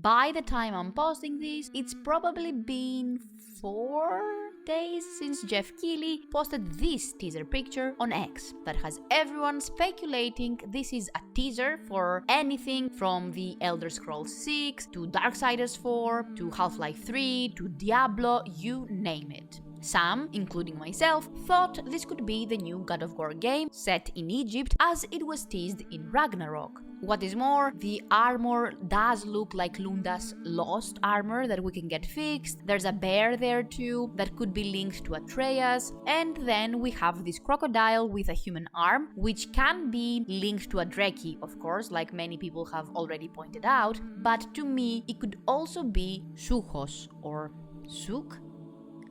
By the time I'm posting this, it's probably been 4 days since Geoff Keighley posted this teaser picture on X that has everyone speculating this is a teaser for anything from the Elder Scrolls 6 to Darksiders 4 to Half-Life 3 to Diablo, you name it. Some, including myself, thought this could be the new God of War game set in Egypt as it was teased in Ragnarok. What is more, the armor does look like Lunda's lost armor that we can get fixed, there's a bear there too that could be linked to Atreus, and then we have this crocodile with a human arm, which can be linked to a Dreki, of course, like many people have already pointed out, but to me it could also be Suchos or Suk,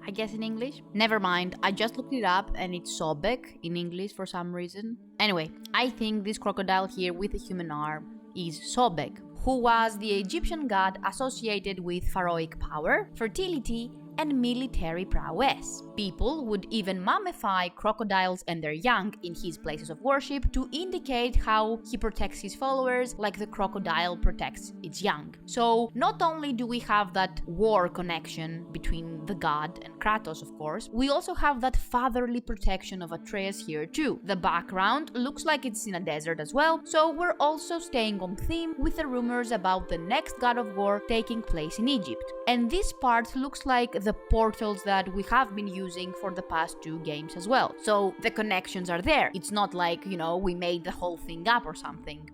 I guess in English. Never mind, I just looked it up and it's Sobek in English for some reason. Anyway, I think this crocodile here with a human arm is Sobek, who was the Egyptian god associated with pharaohic power, fertility, and military prowess. People would even mummify crocodiles and their young in his places of worship to indicate how he protects his followers like the crocodile protects its young. So not only do we have that war connection between the god and Kratos, of course, we also have that fatherly protection of Atreus here too. The background looks like it's in a desert as well, so we're also staying on theme with the rumors about the next God of War taking place in Egypt. And this part looks like the portals that we have been using for the past 2 games as well. So the connections are there. It's not like, we made the whole thing up or something.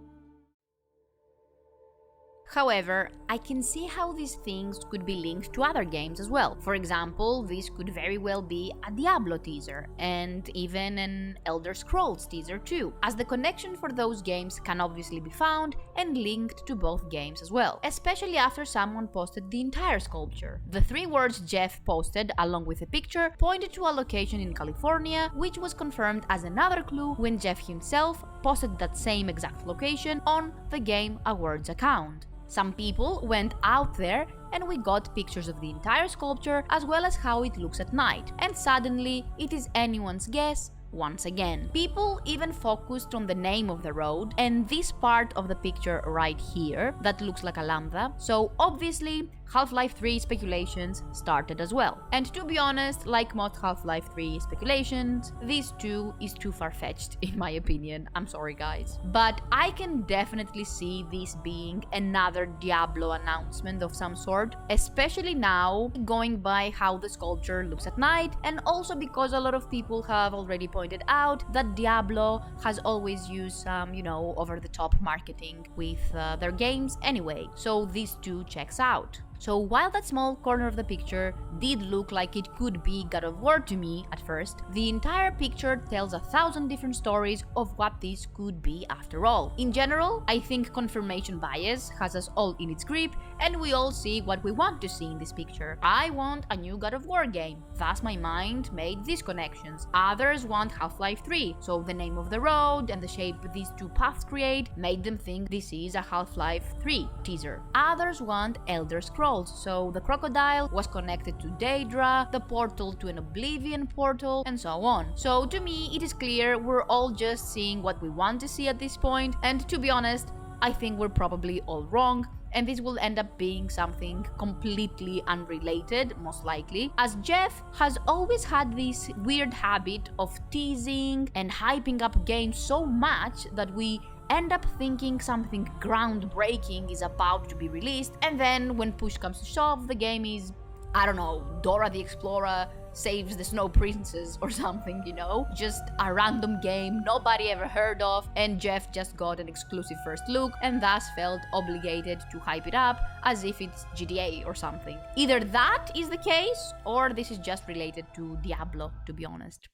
However, I can see how these things could be linked to other games as well. For example, this could very well be a Diablo teaser, and even an Elder Scrolls teaser too, as the connection for those games can obviously be found and linked to both games as well, especially after someone posted the entire sculpture. The 3 words Geoff posted along with a picture pointed to a location in California, which was confirmed as another clue when Geoff himself posted that same exact location on the Game Awards account. Some people went out there and we got pictures of the entire sculpture as well as how it looks at night, and suddenly it is anyone's guess once again. People even focused on the name of the road and this part of the picture right here that looks like a lambda, so obviously Half-Life 3 speculations started as well. And to be honest, like most Half-Life 3 speculations, this too is too far-fetched in my opinion, I'm sorry guys. But I can definitely see this being another Diablo announcement of some sort, especially now, going by how the sculpture looks at night, and also because a lot of people have already pointed out that Diablo has always used some, over-the-top marketing with their games anyway, so this too checks out. So while that small corner of the picture did look like it could be God of War to me at first, the entire picture tells 1,000 different stories of what this could be after all. In general, I think confirmation bias has us all in its grip and we all see what we want to see in this picture. I want a new God of War game, thus my mind made these connections. Others want Half-Life 3, so the name of the road and the shape these 2 paths create made them think this is a Half-Life 3 teaser. Others want Elder Scrolls, so the crocodile was connected to Daedra, the portal to an Oblivion portal, and so on. So to me, it is clear we're all just seeing what we want to see at this point, and to be honest, I think we're probably all wrong, and this will end up being something completely unrelated, most likely, as Geoff has always had this weird habit of teasing and hyping up games so much that we end up thinking something groundbreaking is about to be released, and then when push comes to shove, the game is, I don't know, Dora the Explorer saves the Snow Princess or something, just a random game nobody ever heard of, and Geoff just got an exclusive first look and thus felt obligated to hype it up as if it's GTA or something. Either that is the case, or this is just related to Diablo, to be honest.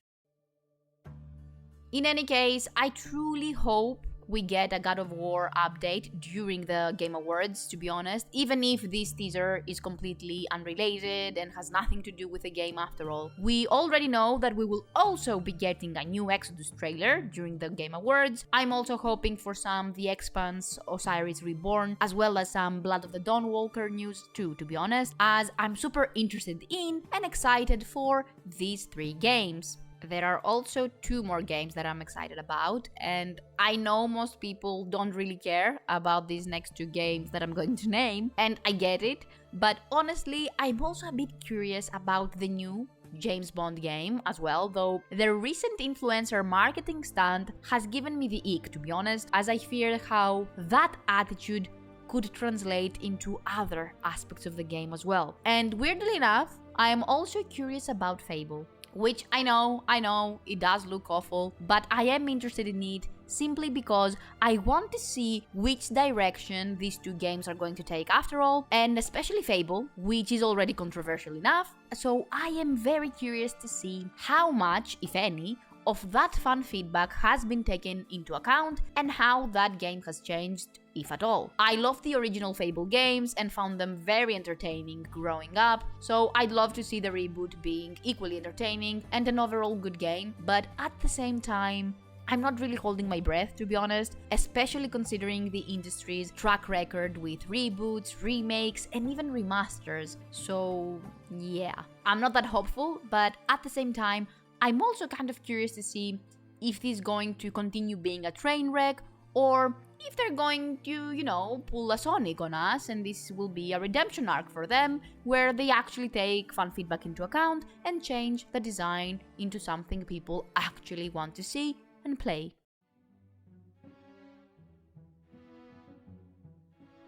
In any case, I truly hope we get a God of War update during the Game Awards, to be honest, even if this teaser is completely unrelated and has nothing to do with the game after all. We already know that we will also be getting a new Exodus trailer during the Game Awards. I'm also hoping for some The Expanse Osiris Reborn, as well as some Blood of the Dawnwalker news too, to be honest, as I'm super interested in and excited for these 3 games. There are also 2 more games that I'm excited about, and I know most people don't really care about these next 2 games that I'm going to name, and I get it, but honestly, I'm also a bit curious about the new James Bond game as well, though their recent influencer marketing stunt has given me the ick, to be honest, as I fear how that attitude could translate into other aspects of the game as well. And weirdly enough, I am also curious about Fable, which I know, it does look awful, but I am interested in it simply because I want to see which direction these 2 games are going to take after all, and especially Fable, which is already controversial enough, so I am very curious to see how much, if any, of that fan feedback has been taken into account and how that game has changed, if at all. I loved the original Fable games and found them very entertaining growing up, so I'd love to see the reboot being equally entertaining and an overall good game, but at the same time, I'm not really holding my breath, to be honest, especially considering the industry's track record with reboots, remakes, and even remasters. So yeah, I'm not that hopeful, but at the same time, I'm also kind of curious to see if this is going to continue being a train wreck, or if they're going to, pull a Sonic on us and this will be a redemption arc for them, where they actually take fan feedback into account and change the design into something people actually want to see and play.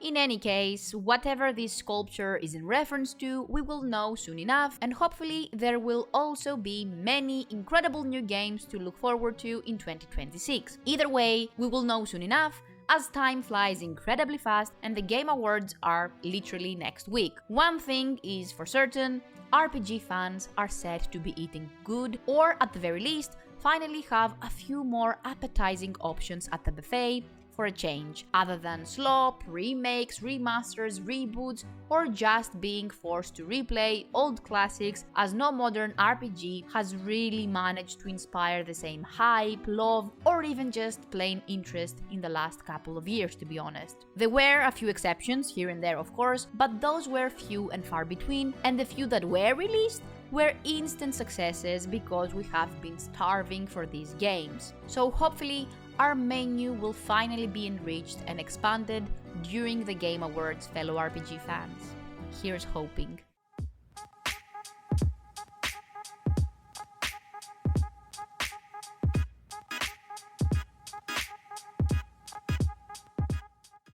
In any case, whatever this sculpture is in reference to, we will know soon enough, and hopefully there will also be many incredible new games to look forward to in 2026. Either way, we will know soon enough, as time flies incredibly fast and the Game Awards are literally next week. One thing is for certain, RPG fans are set to be eating good, or at the very least, finally have a few more appetizing options at the buffet for a change, other than slop, remakes, remasters, reboots, or just being forced to replay old classics, as no modern RPG has really managed to inspire the same hype, love, or even just plain interest in the last couple of years, to be honest. There were a few exceptions here and there, of course, but those were few and far between, and the few that were released were instant successes because we have been starving for these games. So hopefully, our menu will finally be enriched and expanded during the Game Awards, fellow RPG fans. Here's hoping.